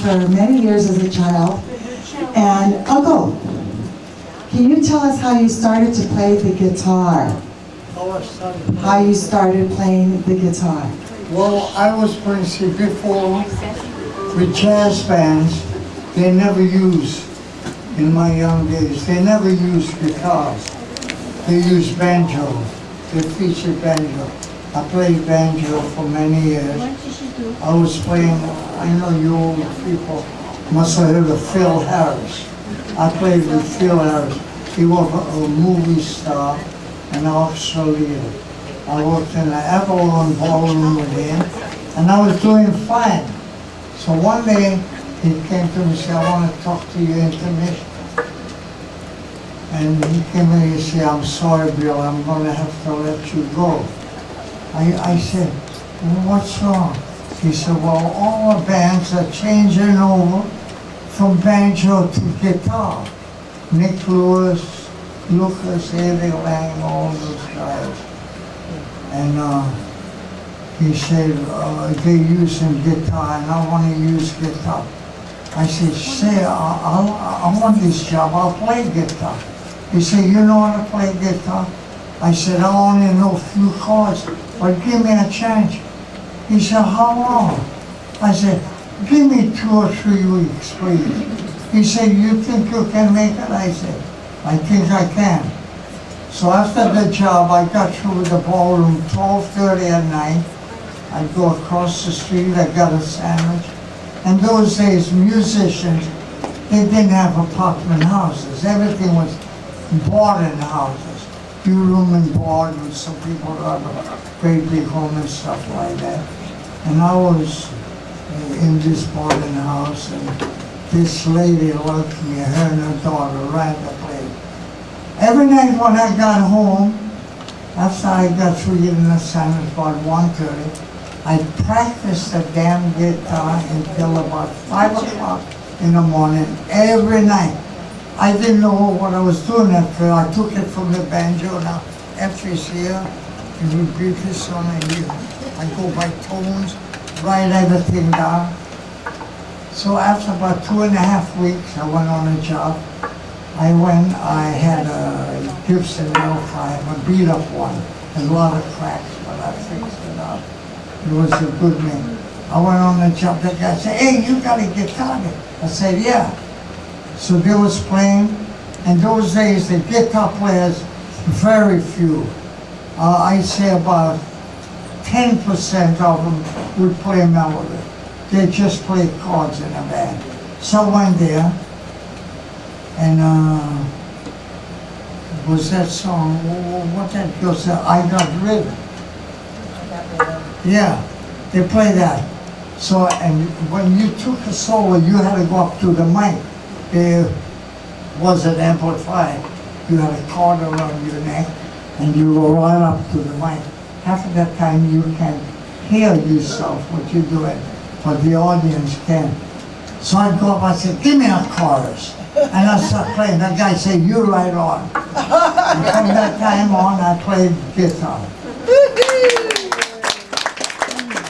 played for many years as a child. And Uncle, can you tell us how you started to play the guitar? How you started playing the guitar? Well, I was playing, see, before with jazz bands, they never used, in my young days, they never used guitars. They used banjo. They featured banjo. I played banjo for many years. I was playing, I know you old people must have heard of Phil Harris. I played with Phil Harris. He was a movie star and an orchestra leader. I worked in the Avalon Ballroom with him, and I was doing fine. So one day, he came to me and said, I want to talk to you intermission. And he came in and he said, I'm sorry, Bill, I'm going to have to let you go. I said, well, what's wrong? He said, well, all the bands are changing over from banjo to guitar. Nick Lewis, Lucas, Eddie Lang, all those guys. And he said, they're using guitar, and I want to use guitar. I said, say, I want this job, I'll play guitar. He said, you know how to play guitar? I said, I only know a few chords, but give me a chance. He said, how long? I said, give me 2 or 3 weeks, please. He said, you think you can make it? I said, I think I can. So after the job, I got through the ballroom 12:30 at night. I'd go across the street, I got a sandwich. And those days, musicians, they didn't have apartment houses. Everything was boarding houses. You room and board with some people who have a great big home and stuff like that. And I was in this boarding house, and this lady loved me, her and her daughter ran the place. Every night when I got home, after I got through getting the sandwich about 1:30, I'd practice the damn guitar until about 5 o'clock in the morning every night. I didn't know what I was doing at first. I took it from the banjo. Now, F is here, you repeat this on here. I go by tones, write everything down. So after about 2.5 weeks, I went on a job. I had a Gibson L5, a beat up one, a lot of cracks, but I fixed it up. It was a good name. I went on the job, the guy said, hey, you got a guitar? I said, yeah. So they was playing, and those days the guitar players, very few. I'd say about 10% of them would play melody. They just played chords in a band. So I went there, and was that song, what that girl said, I Got Rhythm. Yeah, they play that. So, and when you took a solo, you had to go up to the mic. There was an amplifier. You had a cord around your neck, and you go right up to the mic. Half of that time you can hear yourself, what you're doing, but the audience can. So I'd go up, I said, give me a chorus. And I started playing. That guy said, you right on. And from that time on, I played guitar.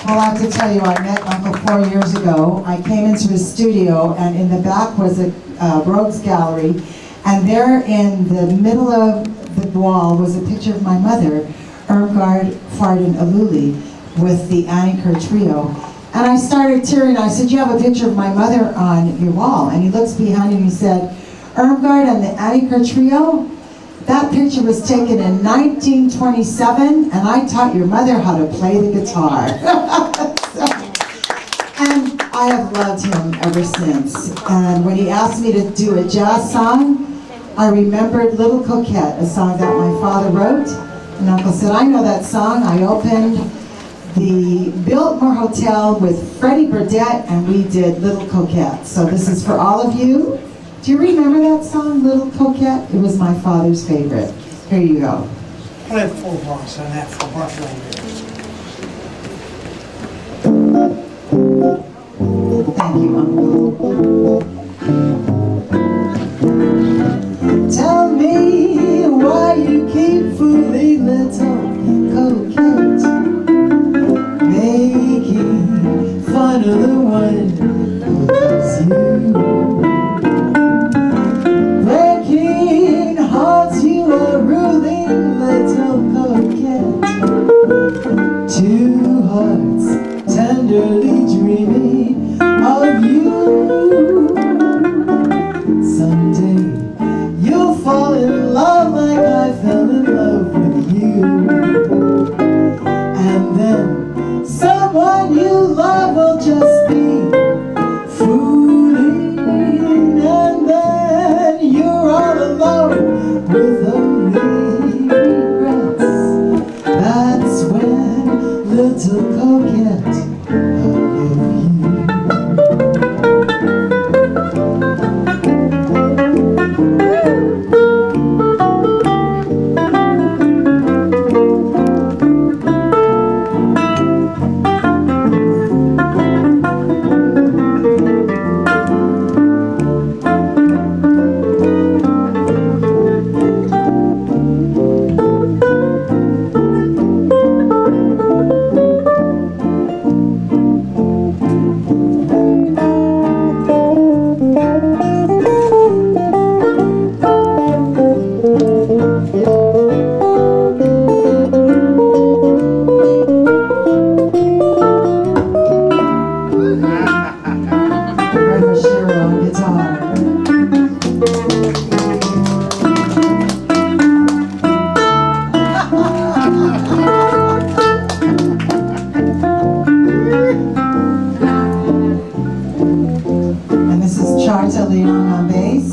Well, I have to tell you, I met Uncle 4 years ago. I came into his studio, and in the back was a rogues gallery, and there in the middle of the wall was a picture of my mother, Irmgard Farden Aluli, with the Annie Kerr Trio. And I started tearing. I said, you have a picture of my mother on your wall? And he looks behind him and he said, Irmgard and the Annie Kerr Trio? That picture was taken in 1927, and I taught your mother how to play the guitar. And I have loved him ever since. And when he asked me to do a jazz song, I remembered Little Coquette, a song that my father wrote. And Uncle said, I know that song. I opened the Biltmore Hotel with Freddie Burdette, and we did Little Coquette. So this is for all of you. Do you remember that song, Little Coquette? It was my father's favorite. Here you go. Play full bars on that for Buffalo. Thank you, Uncle. Tell me why you keep fooling little coquette, making fun of the one And this is Charta Leon on bass.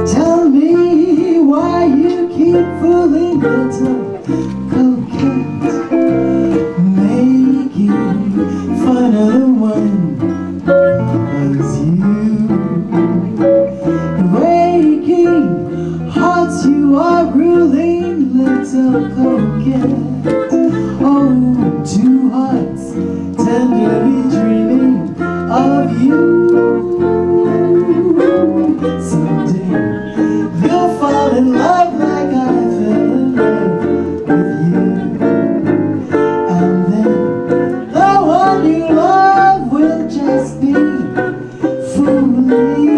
Tell me why you keep fooling little coquette, making fun of the one who loves you. Breaking hearts you are ruling, little coquette. Oh, two hearts tenderly dreaming of you. Someday you'll fall in love like I fell in love with you. And then the one you love will just be fooling